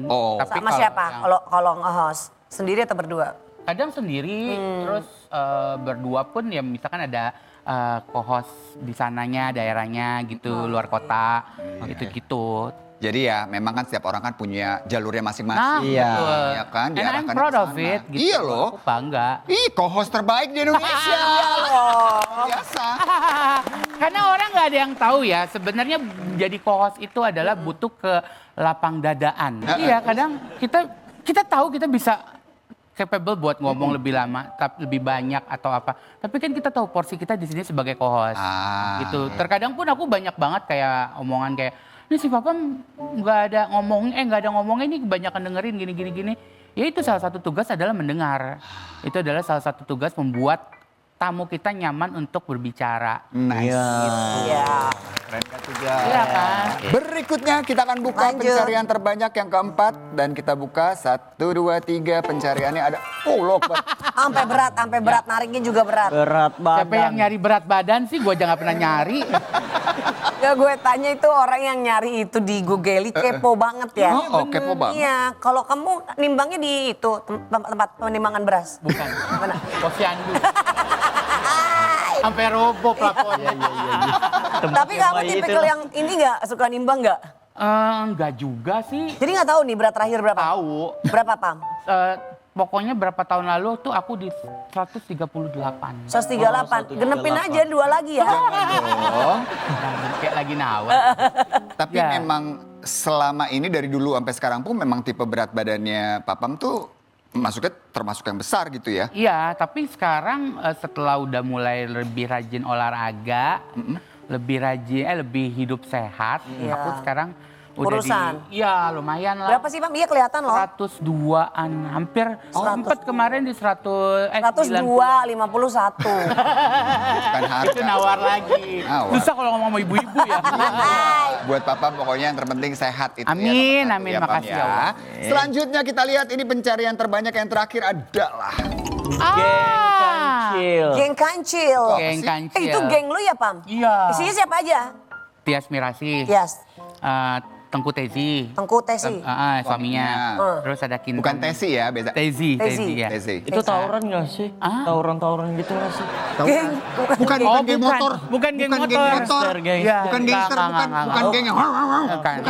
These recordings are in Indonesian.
Oh. Tapi Sama kalau siapa? yang- Kalau nge-host sendiri atau berdua? Kadang sendiri, terus berdua pun ya misalkan ada co-host di sananya, daerahnya gitu, luar kota, gitu-gitu. Jadi ya memang kan setiap orang kan punya jalurnya Nah, masing-masing. Iya. betul. Ya kan, And I'm diarahkan proud ke of sana. it. Gitu. Iya loh. Aku bangga. Ih, co-host terbaik di Indonesia. Biasa. Karena orang nggak ada yang tahu ya, sebenarnya jadi co-host itu adalah butuh ke lapang dadaan. Iya, kadang kita tahu kita bisa capable buat ngomong lebih lama, tapi lebih banyak atau apa. Tapi kan kita tahu porsi kita di sini sebagai co-host. Gitu. Terkadang pun aku banyak banget kayak omongan kayak, ini si Papa nggak ada ngomongnya ini kebanyakan dengerin gini. Ya itu salah satu tugas adalah mendengar. Itu adalah salah satu tugas membuat tamu kita nyaman untuk berbicara. Nice. Iya. Keren kan juga. Iya kan? Berikutnya kita akan buka Lanjut. pencarian terbanyak yang keempat. Dan kita buka 1, 2, 3 pencariannya ada. Oh loh. Sampai berat, nariknya juga berat. Berat badan. Siapa yang nyari berat badan sih? Gue aja nggak pernah nyari. Ya gue tanya itu orang yang nyari itu di Google kepo banget ya. Oh, kepo banget. Iya, kalau kamu nimbangnya di itu tempat penimbangan beras. Bukan. Mana? Posyandu. Sampai roboh plafonnya. Tapi kamu tipikal yang ini nggak suka nimbang nggak? Enggak juga sih. Jadi nggak tahu nih berat terakhir berapa? Tahu. Berapa Pam? Pokoknya berapa tahun lalu tuh aku di 138. 138. Genepin aja 2 lagi ya. Oh. Kayak lagi nawar. Tapi Ya. memang selama ini dari dulu sampai sekarang pun memang tipe berat badannya Papam tuh masuknya termasuk yang besar gitu ya. Iya, tapi sekarang setelah udah mulai lebih rajin olahraga, lebih hidup sehat, Iya. aku sekarang udah Urusan. iya lumayan lah. Berapa sih Pam? Iya kelihatan loh. 102-an, hampir sempat kemarin di 100, 102, 51. Bukan harga. Itu nawar lagi. Nawar. Susah kalau ngomong sama ibu-ibu ya. Buat Papa pokoknya yang terpenting sehat itu Amin, ya. amin, Pam, makasih ya Allah. Selanjutnya kita lihat ini pencarian terbanyak yang terakhir adalah. Kancil. Geng kancil. Geng kancil. Itu geng lu ya Pam? Iya. Isinya siapa aja? Tias Mirasih. Yes. Tengku Tezi. Tengku Tesi. Suaminya. Terus ada Kintan. Bukan Tesi ya, beda. Tezi ya. Tesi. Itu tawuran gak sih? Tawuran-tawuran gitu gak sih? Geng. Bukan Oh, geng motor. bukan geng motor. Gangster, geng. Iya, Bukan enggak, gangster, enggak, enggak. bukan geng yang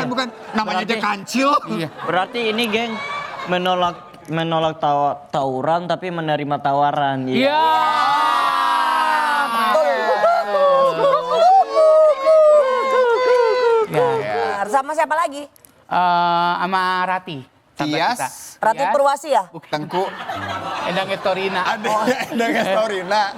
bukan. Namanya aja Berarti- kancil. Iya. Berarti ini geng menolak tawuran tapi menerima tawaran. Iya. Ya. Sama siapa lagi? Sama Rati. sahabat Tias. kita. Rati Tias, Purwasi ya? Tengku. Endang Etorina. Ada dengan story. Nah,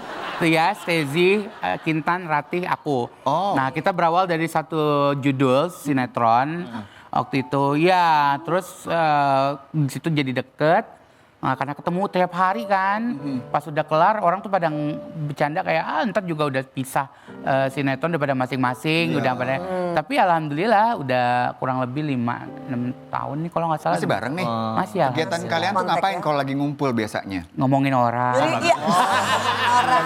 Tias, Tezi, Kintan, Ratih, aku. Oh. Nah kita berawal dari satu judul sinetron. Waktu itu ya terus di situ jadi deket. Nah, karena ketemu tiap hari kan. Pas udah kelar orang tuh pada bercanda kayak ntar juga udah pisah sinetron daripada masing-masing. Udah pada. Tapi alhamdulillah udah kurang lebih 5-6 tahun nih kalau nggak salah. masih bareng nih. Masih ya. Kegiatan kalian tuh Kontak ngapain ya. kalau lagi ngumpul biasanya? Ngomongin orang. Jadi iya. Orang.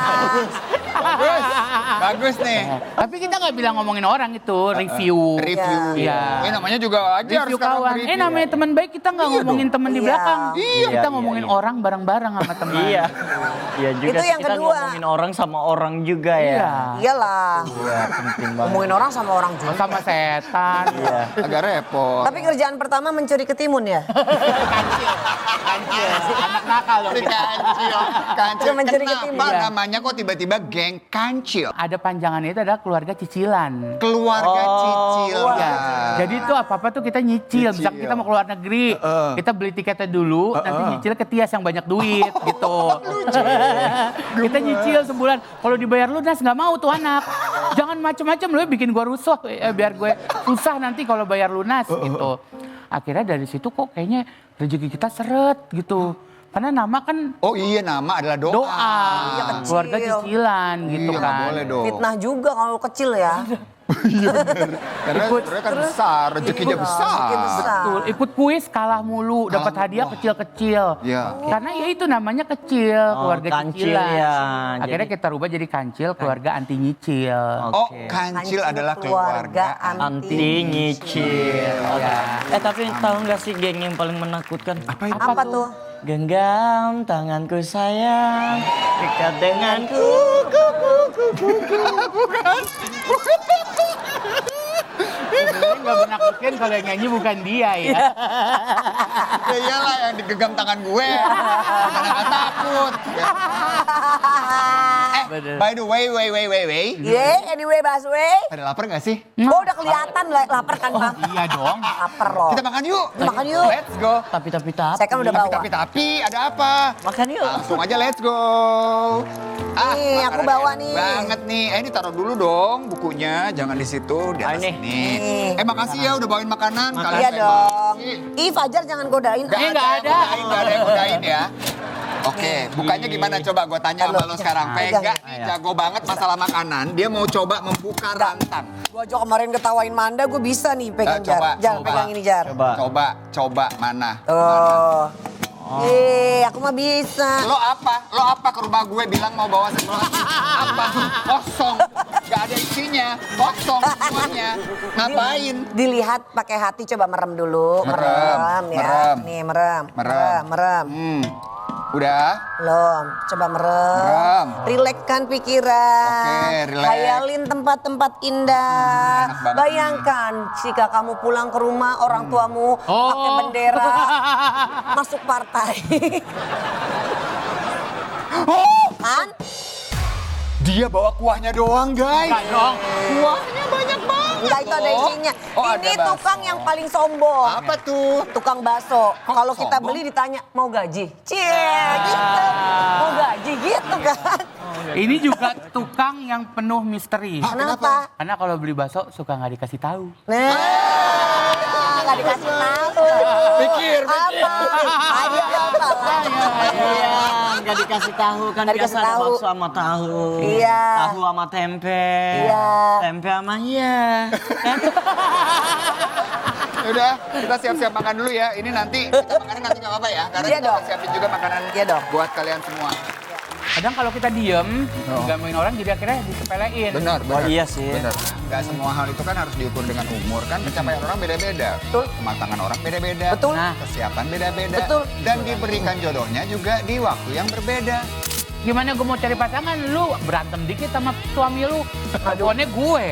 Bagus nih. Tapi kita nggak bilang ngomongin orang itu, review. Review. Iya. Ini namanya juga wajar Review sekarang kawan. nge-review. Namanya teman baik kita nggak ngomongin teman di Iya. belakang. Iya. Kita Iya, ngomongin iya. orang bareng-bareng sama teman. Iya. Iya juga Itu sih, yang kita kedua. ngomongin orang sama orang juga ya. Iya. Iyalah. Iya, penting banget. Ngomongin orang sama orang juga. Sama setan. Iya. Agak repot. Tapi kerjaan pertama mencuri ketimun ya? Kancil. Anak nakal dong kita. Kancil. Kancil. Dia mencuri Kenapa ketimbang. namanya kok tiba-tiba geng kancil? Ada panjangannya itu adalah keluarga cicilan. Keluarga cicil. Iya. Jadi itu apa-apa tuh kita nyicil. Misal Nyicil. kita mau keluar negeri, kita beli tiketnya dulu, nanti nyicil ke Tias yang banyak duit gitu. Kita nyicil sebulan. Kalau dibayar lunas nggak mau tuh anak. Jangan macem-macem lu bikin gua rusuh, biar gue susah nanti kalau bayar lunas gitu. Akhirnya dari situ kok kayaknya rezeki kita seret gitu. Karena nama kan Oh iya, nama adalah doa. doa, Iya, kecil. keluarga cicilan gitu Iya, nggak kan. boleh dong. Fitnah juga kalau kecil ya. Iya bener. Karena sebenarnya kan besar, rezekinya besar. rezeki besar. Betul, ikut kuis kalah mulu, dapat Kalah, hadiah wah. kecil-kecil. Iya. Karena ya itu namanya kecil, keluarga kancil cicilan. ya. Akhirnya kita rubah jadi kancil, keluarga anti nyicil. Oh, Oke. kancil adalah keluarga Anti nyicil. Tapi tahu nggak sih geng yang paling menakutkan? Apa tuh? Genggam tanganku sayang, dekat denganku. Sebenarnya nggak menakutkan kalau yang nyanyi bukan dia ya. Ya iyalah yang digenggam tangan gue. Mana gak takut. Bener. By the way. Anyway Baswe. Pada lapar gak sih? Oh udah kelihatan lapar kan Bang? Iya dong. Lapar loh. Kita makan yuk. Makan yuk. Let's go. Tapi Saya kan udah bawa. Tapi ada apa? makan yuk. Langsung aja let's go. Nih, aku makanan bawa enak nih. Banget nih. Ini taruh dulu dong bukunya. Jangan di situ, di atas Ini. sini. Makasih ya udah bawain makanan. Kalian Iya saya dong. bawa. Ih Fajar jangan godain. Gak nggak ada. Gak ada yang godain ya. Oke, bukanya gimana? Coba gue tanya sama lo sekarang. Vega nih jago banget masalah makanan. Dia mau coba membuka rantan. Gua aja kemarin ketawain Manda, gue bisa nih pegang Coba, Jar. Jar, coba. pegang ini Jar. Coba mana? Oh. Aku mah bisa. Lo apa ke rumah gue bilang mau bawa sesuatu? Apa? Kosong. Gak ada isinya. Kosong semuanya. Ngapain? Dilihat pakai hati, coba merem dulu. Merem, ya. merem. Nih merem. Merem. Udah? Belum, coba merem. Merem. Rilekskan pikiran. Oke, relax. Khayalin tempat-tempat indah. Enak banget. Bayangkan jika kamu pulang ke rumah orang tuamu pakai bendera masuk partai. Kan? Dia bawa kuahnya doang, guys. Enggak dong. Kuahnya banyak banget. Enggak, itu ada isinya. Oh, ada Ini bakso. tukang yang paling sombong. Apa tuh? Tukang bakso. Kalau kita sombong? beli ditanya mau gaji. Cie, gitu. Mau gaji gitu kan. Ini juga tukang yang penuh misteri. Kenapa? Karena kalau beli bakso suka nggak dikasih tahu. Nah, nggak dikasih tahu. Pikir. Apa? Ayo apa lah. Iya, nggak dikasih tahu kan Nggak biasa dikasih ada tahu. bakso sama tahu. Iya. Tahu sama tempe. Iya. Tempe sama iya. Udah, kita siap-siap makan dulu ya. Ini nanti kita makannya nanti nggak apa-apa ya, karena Iya kita dong. udah siapin juga makanan Iya dong. buat kalian semua. Kadang kalau kita diem, digangguin orang jadi akhirnya disepelein. Benar. Oh iya sih. Benar. Gak semua hal itu kan harus diukur dengan umur kan. Pencapaian orang beda-beda. Betul. Kematangan orang beda-beda. Betul. Nah. Kesiapan beda-beda. Betul. Dan diberikan jodohnya juga di waktu yang berbeda. Gimana gue mau cari pasangan, lu berantem dikit sama suami lu, teleponnya gue.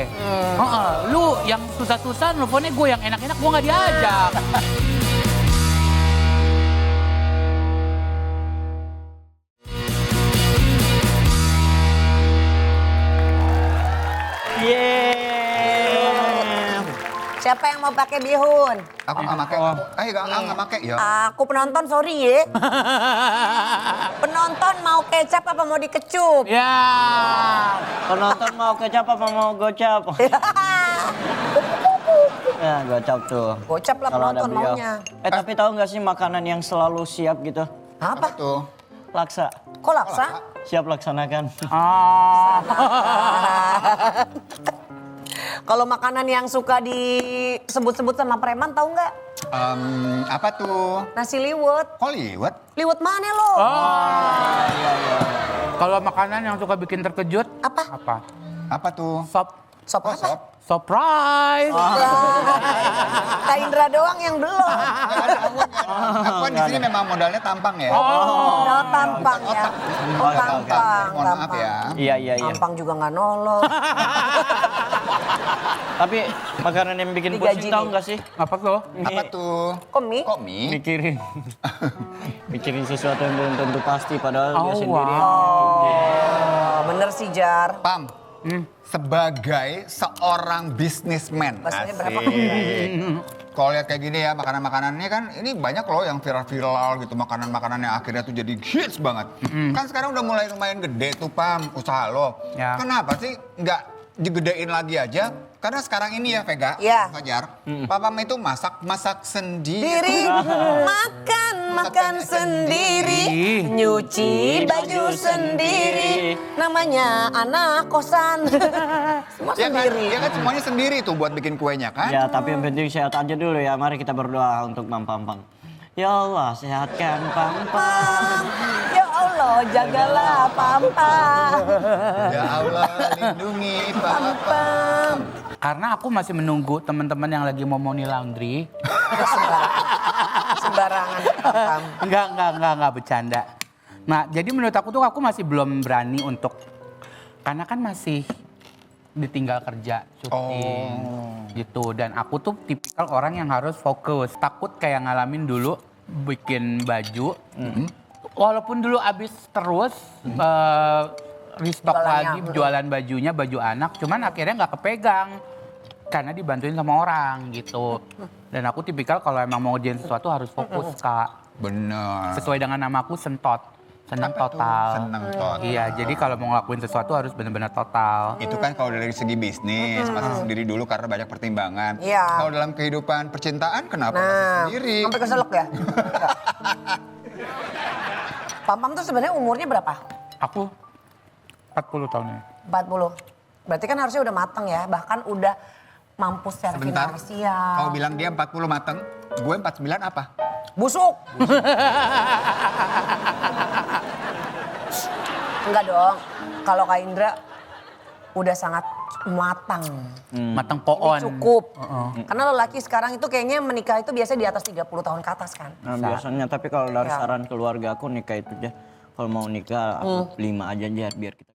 Lu yang susah-susah, teleponnya gue, yang enak-enak gue nggak diajak. Yeay. Siapa yang mau pakai bihun? Aku nggak pakai. Ayo nggak pakai ya. Aku penonton sorry ya. Penonton mau kecap apa mau dikecup? Ya, Penonton mau kecap apa mau gocap? Ya gocap tuh. Gocap lah Kalau ada penonton beliau. maunya. Tapi tahu nggak sih makanan yang selalu siap gitu? Apa? Tuh. Laksa. Kok laksa? Siap laksanakan. Kalau makanan yang suka disebut-sebut sama preman tahu nggak? Apa tuh? Nasi liwet. Kok liwet? Liwet mana lo? kalau makanan yang suka bikin terkejut, Apa? apa? Apa tuh? Sop, Sop apa? Sop. surprise. Kak Indra doang yang belum. Aku di sini memang modalnya tampang ya. Modal tampang ya. Oh tampang. Mohon maaf ya. Iya. Tampang juga nggak nolong. Tapi makanan yang bikin Digaji pusing tahu nih. nggak sih? Apa tuh? Apa tuh? Kok mie? Kok mie? Mikirin. Mikirin sesuatu yang belum tentu pasti padahal dia Oh, sendiri. Oh, bener sih Jar. Pam. Sebagai seorang bisnismen. Bahasanya berapa? Kalau lihat kayak gini ya, makanan-makanannya kan ini banyak loh yang viral-viral gitu. Makanan-makanan yang akhirnya tuh jadi hits banget. Kan sekarang udah mulai lumayan gede tuh Pam, usaha lo. Ya. Kenapa sih nggak digedein lagi aja? Karena sekarang ini ya Vega, Ya. Fajar, Papam itu masak sendiri. Diri makan makan sendiri, nyuci baju sendiri. Namanya anak kosan. Semua Ya kan, sendiri. ya kan semuanya sendiri tuh buat bikin kuenya kan. Ya, tapi yang penting sehat aja dulu ya. Mari kita berdoa untuk Mam Pampang. Ya Allah, sehatkan Pampang. Ya Allah, jagalah Pampang. Ya Allah, lindungi Papa. Karena aku masih menunggu teman-teman yang lagi mau money laundry. Sembarangan Pampang. Enggak bercanda. Nah, jadi menurut aku tuh aku masih belum berani untuk, karena kan masih ditinggal kerja, syuting gitu. Dan aku tuh tipikal orang yang harus fokus. Takut kayak ngalamin dulu bikin baju. Walaupun dulu abis terus restock lagi jualan bajunya, baju anak. Cuman akhirnya nggak kepegang. Karena dibantuin sama orang gitu. Dan aku tipikal kalau emang mau ngerjain sesuatu harus fokus, Kak. Bener. Sesuai dengan namaku Sentot. Senang Apa tuh? total. Senang total. Iya, jadi kalau mau ngelakuin sesuatu harus benar-benar total. Itu kan kalau dari segi bisnis, masih sendiri dulu karena banyak pertimbangan. Iya. Kalau dalam kehidupan percintaan, kenapa masih Nah, sendiri? sampai keselak ya. Pampang tuh sebenarnya umurnya berapa? Aku 40 tahun ini. 40. Berarti kan harusnya udah mateng ya, bahkan udah mampu secara Sebentar, finansial. kau bilang dia 40 mateng, gue 49 apa? Busuk. Enggak dong. Kalau Kak Indra udah sangat matang. Matang poon. Ini cukup. Karena lelaki sekarang itu kayaknya menikah itu biasanya di atas 30 tahun ke atas kan. Nah, biasanya tapi kalau dari Ya. saran keluarga aku nikah itu aja. Kalau mau nikah aku 5 aja biar kita